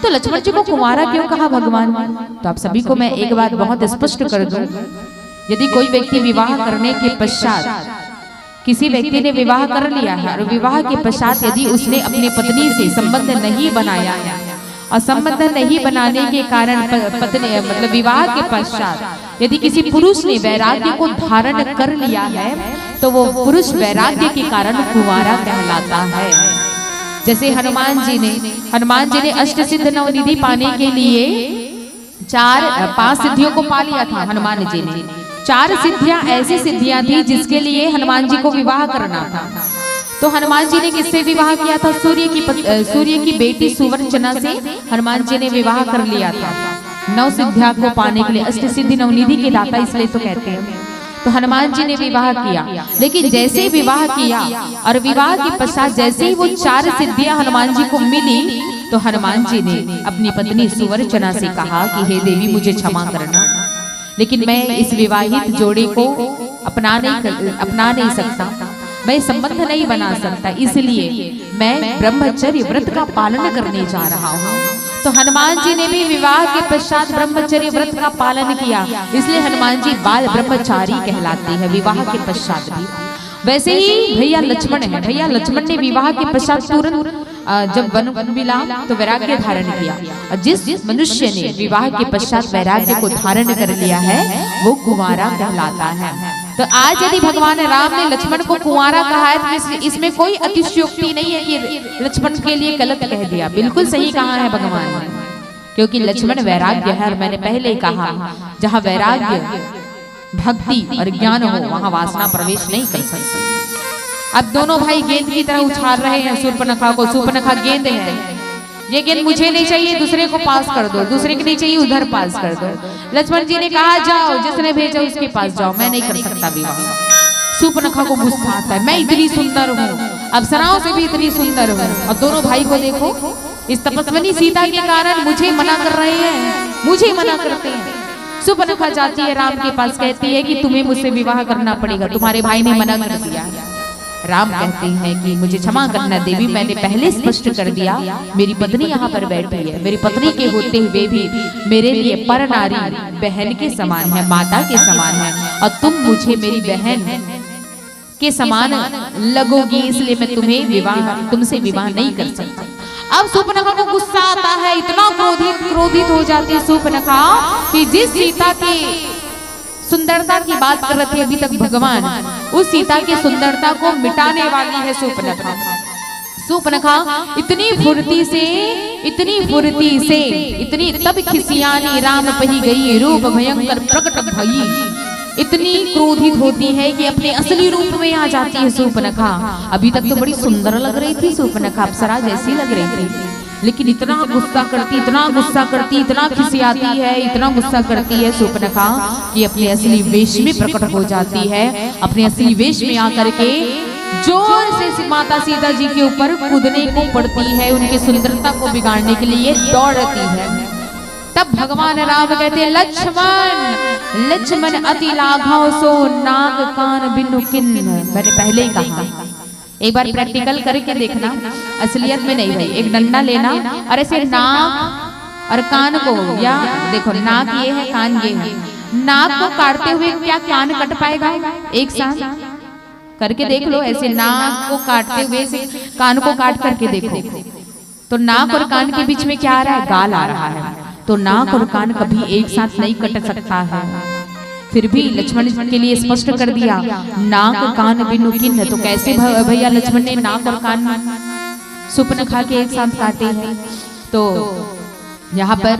तो लक्ष्मण जी को कुंवारा क्यों कहा भगवान ने? तो आप सभी को मैं एक बात बहुत स्पष्ट कर दूं, यदि कोई व्यक्ति विवाह करने के पश्चात, किसी व्यक्ति ने विवाह कर लिया है और विवाह के पश्चात यदि उसने अपनी पत्नी से संबंध नहीं बनाया है, और संबंध नहीं बनाने के कारण पत्नी मतलब विवाह के पश्चात यदि किसी पुरुष ने वैराग्य को धारण कर लिया है, तो वो पुरुष वैराग्य के कारण कुंवारा कहलाता है। जैसे हनुमान जी ने अष्ट सिद्ध नवनिधि पाने के लिए 5 सिद्धियों को पा लिया था। हनुमान जी ने 4 सिद्धियां ऐसी सिद्धियां थी जिसके लिए हनुमान जी को विवाह करना था। तो हनुमान जी ने किससे विवाह किया था? सूर्य की बेटी सुवर्चना से हनुमान जी ने विवाह कर लिया था। 9 सिद्धियां को पाने के लिए, अष्ट सिद्धि नवनिधि के दाता इसलिए तो कहते हैं। तो हनुमान जी ने विवाह किया, लेकिन जैसे विवाह किया और विवाह के पश्चात जैसे ही वो 4 सिद्धियां हनुमान जी को मिली, तो हनुमान जी ने अपनी पत्नी सुवर्चना से कहा कि हे देवी मुझे क्षमा करना, लेकिन मैं इस विवाहित जोड़े को अपना नहीं सकता, मैं संबंध नहीं बना सकता, इसलिए मैं ब्रह्मचर्य व्रत का पालन करने जा रहा हूँ। तो हनुमान जी ने भी विवाह के पश्चात ब्रह्मचर्य व्रत का पालन किया, इसलिए हनुमान जी बाल ब्रह्मचारी कहलाते हैं विवाह के पश्चात भी। वैसे ही भैया लक्ष्मण है। भैया लक्ष्मण ने विवाह के पश्चात तुरंत जब वन मिला तो वैराग्य धारण किया, और जिस मनुष्य ने विवाह के पश्चात वैराग्य को धारण कर लिया है वो कुंवारा कहलाता है। तो आज यदि भगवान राम ने लक्ष्मण को कुंवारा कहा है, तो इसमें कोई अतिशयोक्ति नहीं है कि लक्ष्मण के लिए गलत कह दिया। बिल्कुल सही कहा है भगवान ने, क्योंकि लक्ष्मण वैराग्य है। और मैंने पहले ही कहा, जहाँ वैराग्य, भक्ति और ज्ञान हो वहाँ वासना प्रवेश नहीं कर सकती। अब दोनों भाई गेंद की तरह उछाल रहे हैं शूर्पणखा को। शूर्पणखा गेंद है, ये गेंद मुझे नहीं चाहिए, दूसरे को पास कर दो, दूसरे की नहीं चाहिए उधर पास कर दो। लक्ष्मण जी ने कहा जाओ, जिसने भेजा उसके पास जाओ, मैं नहीं कर सकता विवाह। शूर्पणखा को गुस्सा आता है, मैं इतनी सुंदर हूँ, अप्सराओं से भी इतनी सुंदर हूँ, और दोनों भाई को देखो, इस तपस्विनी सीता के कारण मुझे मना कर रहे हैं, मुझे मना करते हैं। शूर्पणखा जाती है राम के पास, कहती है कि तुम्हें मुझसे विवाह करना पड़ेगा, तुम्हारे भाई ने मना कर दिया। राम कहते हैं कि मुझे क्षमा करना देवी, मैंने पहले स्पष्ट कर दिया, मेरी पत्नी यहाँ पर बैठी है, मेरी पत्नी के होते हुए भी मेरे लिए पर नारी बहन के समान है, माता के समान है, और तुम मुझे मेरी बहन के समान लगोगी, इसलिए मैं तुमसे विवाह नहीं कर सकता। अब शूर्पणखा को गुस्सा आता है, इतना क्रोधित हो जाती है शूर्पणखा कि जिस सीता की सुंदरता की बात कर रहे थे अभी तक भगवान, उस सीता की सुंदरता को मिटाने वाली है शूर्पणखा। शूर्पणखा इतनी फुर्ती से इतनी तब खिसियानी राम पही गई, रूप भयंकर प्रकट भई, इतनी क्रोधित होती है कि अपने असली रूप में आ जाती है शूर्पणखा। अभी तक तो बड़ी सुंदर लग रही थी शूर्पणखा, अप्सरा जैसी लग रही थी, लेकिन इतना गुस्सा करती, इतना गुस्सा करती, इतना खिसियाती है, इतना गुस्सा करती है शूर्पणखा कि अपने असली वेश में प्रकट हो जाती है। अपने असली वेश में आकर के जोर से माता सीता जी के ऊपर कूदने को पड़ती है, उनकी सुंदरता को बिगाड़ने के लिए दौड़ती है। तब भगवान राम कहते लक्ष्मण लक्ष्मण अति लाघव सो नाग कान बिनु किन्न। मैंने पहले ही कहा, एक बार प्रैक्टिकल करके देखना, असलियत में नहीं भाई। एक डंडा लेना और ऐसे नाक और कान को, या देखो नाक ये है, कान ये है, नाक को काटते हुए क्या कान कट पाएगा? एक साथ करके देख लो। ऐसे नाक को काटते हुए से कान को काट करके देखो तो नाक और कान के बीच में क्या आ रहा है? गाल आ रहा है। तो नाक और कान कभी एक साथ नहीं कट सकता है। फिर भी लक्ष्मण के लिए स्पष्ट कर दिया नाक कान बिनु किन्न। तो कैसे भैया लक्ष्मण ने नाक और कान शूर्पणखा के एक साथ काटे हैं? तो यहाँ पर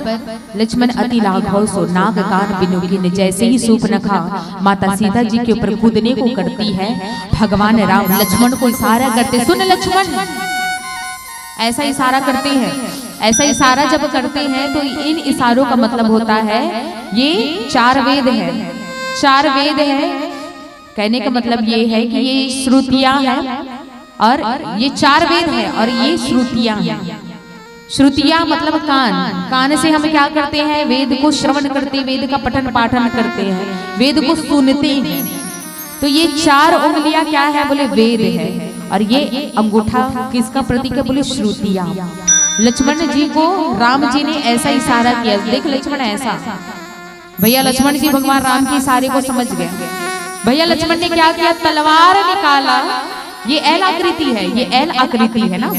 लक्ष्मण अति लाघव सो नाग कान बिनु किन्न। जैसे ही शूर्पणखा माता सीता जी के ऊपर कूदने को करती है, भगवान राम लक्ष्मण को इशारा करते, सुन लक्ष्मण, ऐसा इशारा करते हैं। ऐसा इशारा जब करते हैं तो इन इशारों का मतलब होता है ये 4 वेद है। 4 वेद है कहने का मतलब ये है कि ये श्रुतियां हैं और ये 4 वेद है और ये श्रुतियां हैं। श्रुतियां मतलब कान। कान से हम क्या करते हैं? वेद को श्रवण करते, वेद का पठन पाठन करते हैं, वेद को सुनते हैं। तो ये 4 उंगलियां क्या है? बोले वेद है। और ये अंगूठा किसका प्रतीक है? बोले श्रुतियां। लक्ष्मण जी को राम जी ने ऐसा इशारा किया। देख लक्ष्मण ऐसा, भैया लक्ष्मण जी भगवान राम के इशारे को समझ गए। भैया लक्ष्मण ने क्या किया? तलवार निकाला। ये एल आकृति है, ये एल आकृति है ना,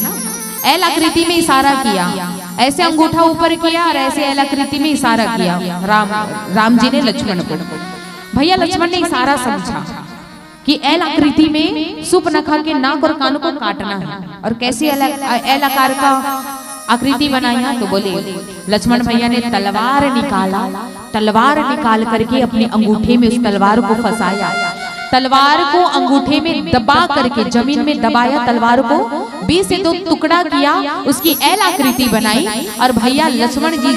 एल आकृति में इशारा किया। ऐसे अंगूठा ऊपर किया और ऐसे एल आकृति में इशारा किया राम जी ने लक्ष्मण को। भैया लक्ष्मण ने इशारा समझा कि एल आकृति में शूर्पणखा के नाक और कान को काटना है। और कैसे एल आकार का आकृति बनाया? तो बोले लक्ष्मण भैया ने तलवार निकाला। तलवार निकाल करके अपने अंगूठे में उस तलवार को फंसाया। तलवार को अंगूठे में दबा करके जमीन में दबाया, तलवार को 20 से 2 टुकड़ा किया, उसकी एल आकृति बनाई। और भैया लक्ष्मण जी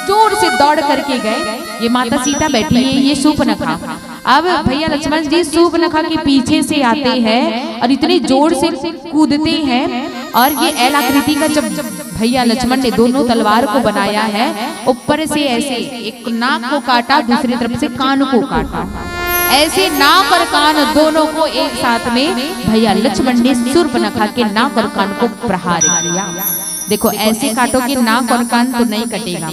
जोर से दौड़ करके गए। ये माता सीता बैठी है, ये शूर्पणखा। अब भैया लक्ष्मण जी शूर्पणखा के पीछे से आते हैं और इतनी जोर से कूदते हैं। और ये एल आकृति का जब भैया लक्ष्मण ने दोनों तलवार को बनाया है, ऊपर से ऐसे एक नाक को काटा, दूसरी तरफ से कान को काटा। ऐसे नाक और कान दोनों को एक साथ में भैया लक्ष्मण ने शूर्पणखा के नाक और कान को प्रहार किया। देखो ऐसे काटोगे नाक और कान तो नहीं कटेगा।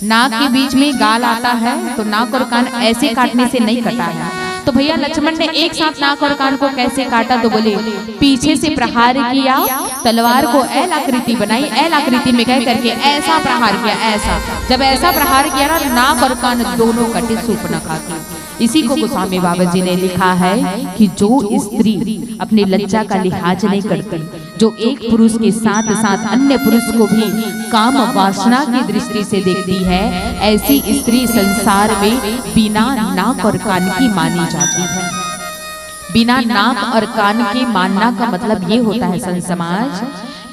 नाक के बीच में गाल आता है तो नाक और कान ऐसे काटने से नहीं कटा है। तो भैया लक्ष्मण ने एक साथ नाक और कान को कैसे काटा? तो बोले पीछे से प्रहार किया, तलवार को एल आकृति बनाई, एल आकृति में कह करके ऐसा प्रहार किया। ऐसा जब ऐसा प्रहार किया ना, नाक और कान दोनों कटे शूर्पणखा के। इसी को गोस्वामी बाबा जी ने लिखा है कि जो स्त्री अपने लज्जा का लिहाज नहीं करती, जो एक पुरुष के साथ साथ अन्य पुरुष को भी काम वासना की दृष्टि से देखती है, ऐसी स्त्री संसार में बिना नाक और कान की मानी जाती है। बिना नाक और कान के मानना का मतलब ये होता है संत समाज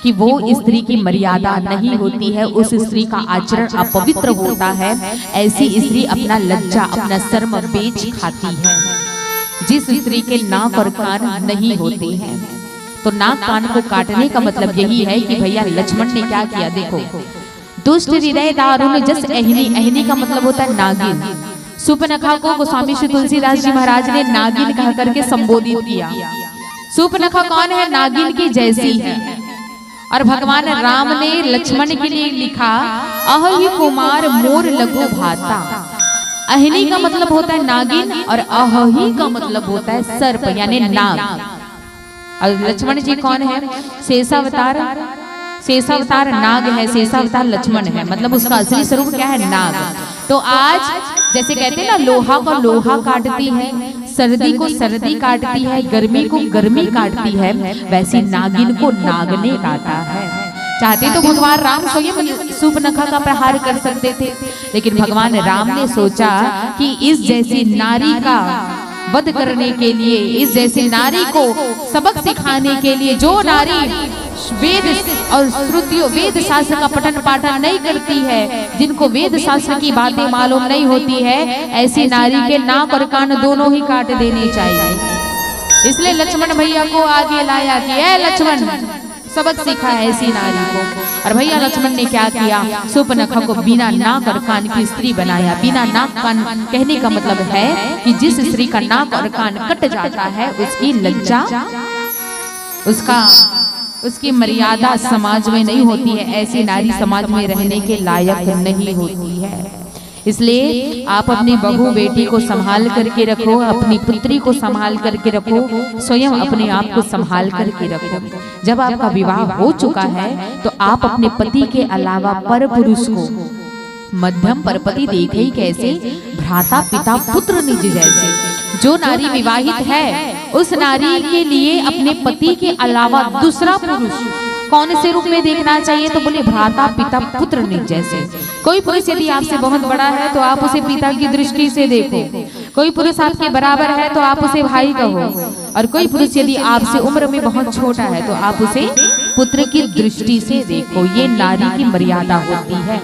कि वो स्त्री की मर्यादा नहीं होती है, उस स्त्री का आचरण अपवित्र होता है। ऐसी स्त्री अपना लज्जा, अपना शर्म बेच खाती है। जिस स्त्री के नाक और कान नहीं होते हैं, तो नाक कान को काटने का मतलब यही है कि भैया लक्ष्मण ने क्या किया? देखो, दुष्ट हृदय दारुण जस अहिनी, अहिनी का मतलब होता है नागिन। शूर्पणखा को गोस्वामी श्री तुलसीदास जी महाराज ने नागिन कह करके संबोधित किया। शूर्पणखा कौन है? नागिन की जैसी है। और भगवान राम ने लक्ष्मण के लिए लिखा अहि कुमार मोर लघु भाता। अहिनी का मतलब होता है नागिन और अहि का मतलब होता है सर्प यानी नाग। और लक्ष्मण जी कौन है? शेषावतार। शेषावतार नाग है, शेषावतार लक्ष्मण है, मतलब उसका असली स्वरूप क्या है? नाग। तो आज जैसे कहते हैं ना, लोहा को लोहा काटती है, सर्दी को सर्दी काटती है, गर्मी को गर्मी काटती है, वैसी नागिन को नाग ने काटा है। चाहते तो भगवान राम स्वयं शूर्पणखा का प्रहार कर सकते थे, लेकिन भगवान राम ने सोचा कि इस जैसी नारी का वध करने के लिए, इस जैसी नारी को सबक सिखाने के लिए, जो नारी वेद और श्रुतियों वेद शास्त्र का पठन पाठन नहीं करती है, जिनको वेद शास्त्र की बातें मालूम नहीं होती है, ऐसी नारी के नाक और कान दोनों ही काट देने चाहिए। इसलिए लक्ष्मण भैया को आगे लाया कि ऐ लक्ष्मण, सबक सीखा है ऐसी नारी को। और भैया लक्ष्मण ने क्या किया, शूर्पणखा को बिना नाक और कान की स्त्री बनाया। बिना नाक कान कहने का मतलब है कि जिस स्त्री का नाक और कान कट जाता है उसकी लज्जा, उसकी मर्यादा समाज में नहीं होती है। ऐसी नारी समाज में रहने के लायक नहीं होती है। इसलिए आप अपनी बहू बेटी को संभाल करके रखो, अपनी पुत्री को संभाल करके रखो, स्वयं अपने आप को संभाल करके रखो। जब आपका विवाह हो चुका है तो आप अपने पति के अलावा पर पुरुष को मध्यम परपति देखे ही कैसे, भ्राता पिता पुत्र निज जैसे। जो नारी विवाहित है उस नारी के लिए अपने पति के अलावा दूसरा पुरुष कौन से रूप में देखना चाहिए, तो बोले भ्राता पिता पुत्र निज जैसे। कोई पुरुष यदि आपसे बहुत बड़ा है तो आप उसे पिता की दृष्टि से देखो, कोई पुरुष आपके बराबर है तो आप उसे भाई कहो, और कोई पुरुष यदि आपसे उम्र में बहुत छोटा है तो आप उसे पुत्र की दृष्टि से देखो। ये नारी की मर्यादा होती है।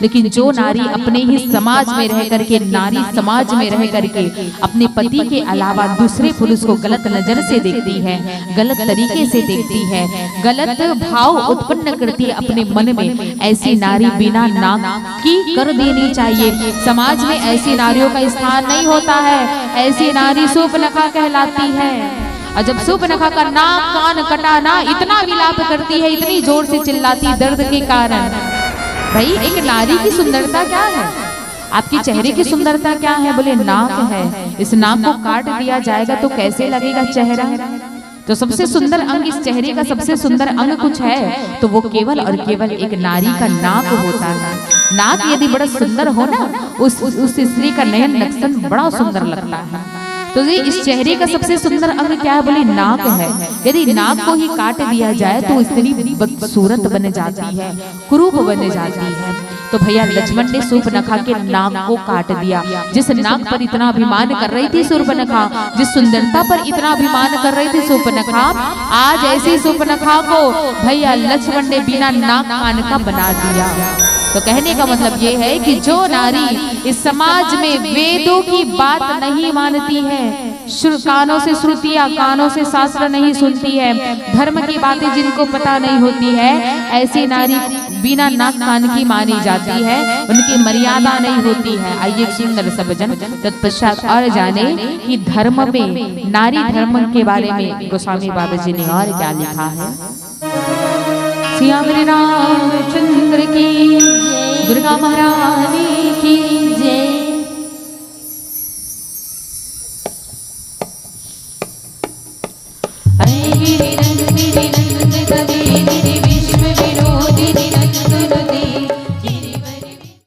लेकिन जो नारी अपने ही समाज में रह करके, नारी समाज में रह करके अपने पति के अलावा दूसरे पुरुष को गलत नजर से देखती है, गलत तरीके से देखती है, गलत भाव उत्पन्न करती है अपने मन में, ऐसी नारी बिना नाक की कर देनी चाहिए। समाज में ऐसी नारियों का स्थान नहीं होता है। ऐसी नारी शूर्पणखा कहलाती है। और जब शूर्पणखा का नाक कान कटा ना, इतना विलाप करती है, इतनी जोर से चिल्लाती दर्द के कारण। भाई एक नारी की सुंदरता क्या है, आपके चेहरे की सुंदरता क्या है, बोले नाक है। इस नाक को काट दिया जाएगा तो कैसे लगेगा चेहरा। तो सबसे सुंदर अंग, इस चेहरे का सबसे सुंदर अंग कुछ है तो वो केवल और केवल एक नारी का नाक होता है। नाक यदि बड़ा सुंदर हो ना, उस स्त्री का नयन नक्शन बड़ा सुंदर लगता है। तो ये इस चेहरे का सबसे सुंदर अंग क्या है, बोले नाक है। यदि नाक को ही काट दिया जाए तो स्त्री बदसूरत बन जाती है, कुरूप बन जाती है। तो भैया लक्ष्मण ने शूर्पणखा के नाक को काट दिया। जिस नाक पर इतना अभिमान कर रही थी शूर्पणखा, जिस सुंदरता पर इतना अभिमान कर रही थी शूर्पणखा, आज ऐसी शूर्पणखा को भैया लक्ष्मण ने बिना नाक कान का बना दिया। तो कहने का मतलब ये है कि जो नारी इस समाज में वेदों की बात नहीं मानती है, कानों से श्रुतियां, कानों से शास्त्र नहीं सुनती है, धर्म की बातें जिनको पता नहीं होती है, ऐसी नारी बिना नाक कान की मानी जाती है, उनकी मर्यादा नहीं होती है। आइए सुंदर सब जन तत्पश्चात और जाने कि धर्म में, नारी धर्म के बारे में गोस्वामी बाबा जी ने और क्या लिखा है। श्री रामचंद्र की, दुर्गा महारानी की।